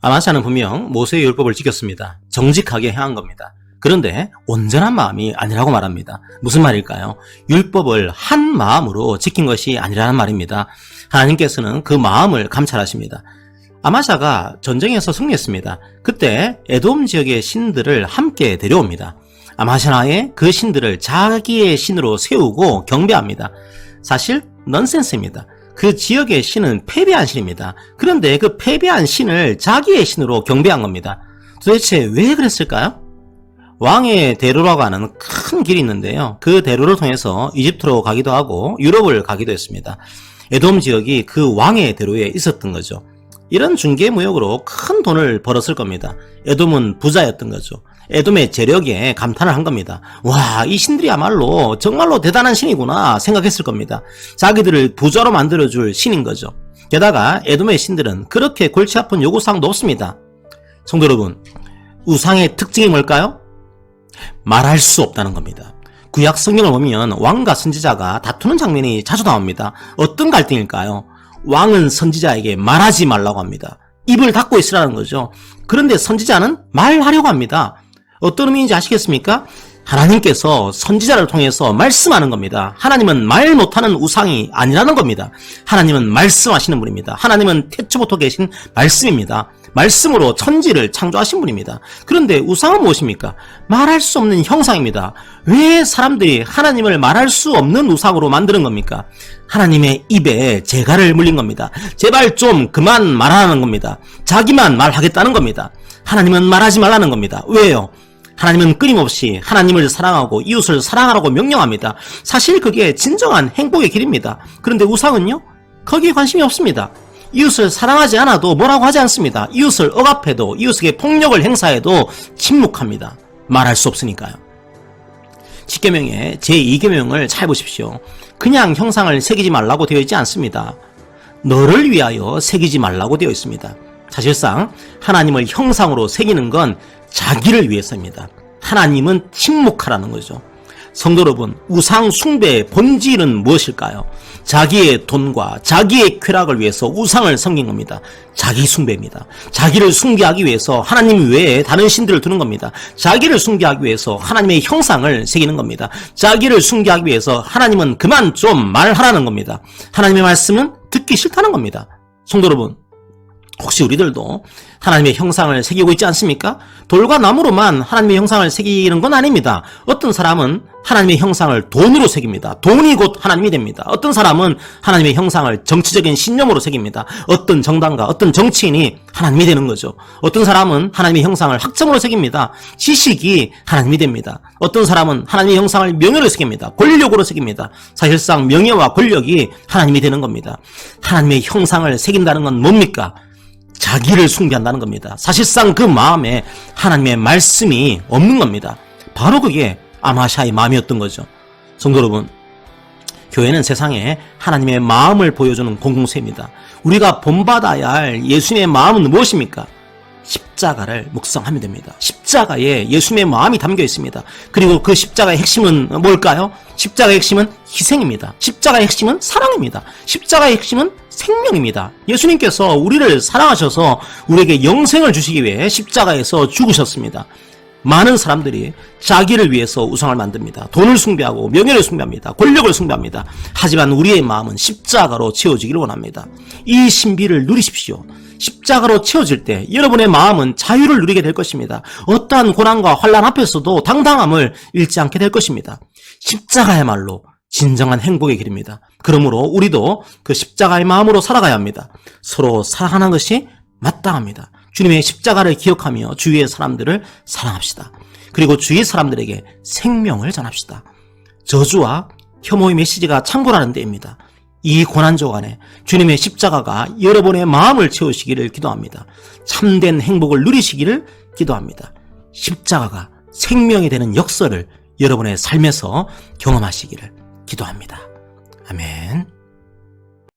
아마샤는 분명 모세의 율법을 지켰습니다. 정직하게 행한 겁니다. 그런데 온전한 마음이 아니라고 말합니다. 무슨 말일까요? 율법을 한 마음으로 지킨 것이 아니라는 말입니다. 하나님께서는 그 마음을 감찰하십니다. 아마샤가 전쟁에서 승리했습니다. 그때 에돔 지역의 신들을 함께 데려옵니다. 아마샤의 그 신들을 자기의 신으로 세우고 경배합니다. 사실 넌센스입니다. 그 지역의 신은 패배한 신입니다. 그런데 그 패배한 신을 자기의 신으로 경배한 겁니다. 도대체 왜 그랬을까요? 왕의 대로라고 하는 큰 길이 있는데요. 그 대로를 통해서 이집트로 가기도 하고 유럽을 가기도 했습니다. 에돔 지역이 그 왕의 대로에 있었던 거죠. 이런 중개무역으로 큰 돈을 벌었을 겁니다. 에돔은 부자였던 거죠. 에돔의 재력에 감탄을 한 겁니다. 와, 이 신들이야말로 정말로 대단한 신이구나 생각했을 겁니다. 자기들을 부자로 만들어줄 신인 거죠. 게다가 에돔의 신들은 그렇게 골치 아픈 요구사항도 없습니다. 성도 여러분, 우상의 특징이 뭘까요? 말할 수 없다는 겁니다. 구약 성경을 보면 왕과 선지자가 다투는 장면이 자주 나옵니다. 어떤 갈등일까요? 왕은 선지자에게 말하지 말라고 합니다. 입을 닫고 있으라는 거죠. 그런데 선지자는 말하려고 합니다. 어떤 의미인지 아시겠습니까? 하나님께서 선지자를 통해서 말씀하는 겁니다. 하나님은 말 못하는 우상이 아니라는 겁니다. 하나님은 말씀하시는 분입니다. 하나님은 태초부터 계신 말씀입니다. 말씀으로 천지를 창조하신 분입니다. 그런데 우상은 무엇입니까? 말할 수 없는 형상입니다. 왜 사람들이 하나님을 말할 수 없는 우상으로 만드는 겁니까? 하나님의 입에 재갈을 물린 겁니다. 제발 좀 그만 말하라는 겁니다. 자기만 말하겠다는 겁니다. 하나님은 말하지 말라는 겁니다. 왜요? 하나님은 끊임없이 하나님을 사랑하고 이웃을 사랑하라고 명령합니다. 사실 그게 진정한 행복의 길입니다. 그런데 우상은요? 거기에 관심이 없습니다. 이웃을 사랑하지 않아도 뭐라고 하지 않습니다. 이웃을 억압해도 이웃에게 폭력을 행사해도 침묵합니다. 말할 수 없으니까요. 10계명의 제2계명을 잘 보십시오. 그냥 형상을 새기지 말라고 되어 있지 않습니다. 너를 위하여 새기지 말라고 되어 있습니다. 사실상 하나님을 형상으로 새기는 건 자기를 위해서입니다. 하나님은 침묵하라는 거죠. 성도 여러분, 우상 숭배의 본질은 무엇일까요? 자기의 돈과 자기의 쾌락을 위해서 우상을 섬긴 겁니다. 자기 숭배입니다. 자기를 숭배하기 위해서 하나님 외에 다른 신들을 두는 겁니다. 자기를 숭배하기 위해서 하나님의 형상을 새기는 겁니다. 자기를 숭배하기 위해서 하나님은 그만 좀 말하라는 겁니다. 하나님의 말씀은 듣기 싫다는 겁니다. 성도 여러분, 혹시 우리들도 하나님의 형상을 새기고 있지 않습니까? 돌과 나무로만 하나님의 형상을 새기는 건 아닙니다. 어떤 사람은 하나님의 형상을 돈으로 새깁니다. 돈이 곧 하나님이 됩니다. 어떤 사람은 하나님의 형상을 정치적인 신념으로 새깁니다. 어떤 정당과 어떤 정치인이 하나님이 되는 거죠. 어떤 사람은 하나님의 형상을 학점으로 새깁니다. 지식이 하나님이 됩니다. 어떤 사람은 하나님의 형상을 명예로 새깁니다. 권력으로 새깁니다. 사실상 명예와 권력이 하나님이 되는 겁니다. 하나님의 형상을 새긴다는 건 뭡니까? 자기를 숭배한다는 겁니다. 사실상 그 마음에 하나님의 말씀이 없는 겁니다. 바로 그게 아마샤의 마음이었던 거죠. 성도 여러분, 교회는 세상에 하나님의 마음을 보여주는 공동체입니다. 우리가 본받아야 할 예수님의 마음은 무엇입니까? 십자가를 묵상하면 됩니다. 십자가에 예수님의 마음이 담겨 있습니다. 그리고 그 십자가의 핵심은 뭘까요? 십자가의 핵심은 희생입니다. 십자가의 핵심은 사랑입니다. 십자가의 핵심은 생명입니다. 예수님께서 우리를 사랑하셔서 우리에게 영생을 주시기 위해 십자가에서 죽으셨습니다. 많은 사람들이 자기를 위해서 우상을 만듭니다. 돈을 숭배하고 명예를 숭배합니다. 권력을 숭배합니다. 하지만 우리의 마음은 십자가로 채워지기를 원합니다. 이 신비를 누리십시오. 십자가로 채워질 때 여러분의 마음은 자유를 누리게 될 것입니다. 어떠한 고난과 환난 앞에서도 당당함을 잃지 않게 될 것입니다. 십자가야말로 진정한 행복의 길입니다. 그러므로 우리도 그 십자가의 마음으로 살아가야 합니다. 서로 사랑하는 것이 마땅합니다. 주님의 십자가를 기억하며 주위의 사람들을 사랑합시다. 그리고 주위 사람들에게 생명을 전합시다. 저주와 혐오의 메시지가 창궐하는 때입니다. 이 고난적 안에 주님의 십자가가 여러분의 마음을 채우시기를 기도합니다. 참된 행복을 누리시기를 기도합니다. 십자가가 생명이 되는 역사를 여러분의 삶에서 경험하시기를 기도합니다. 아멘.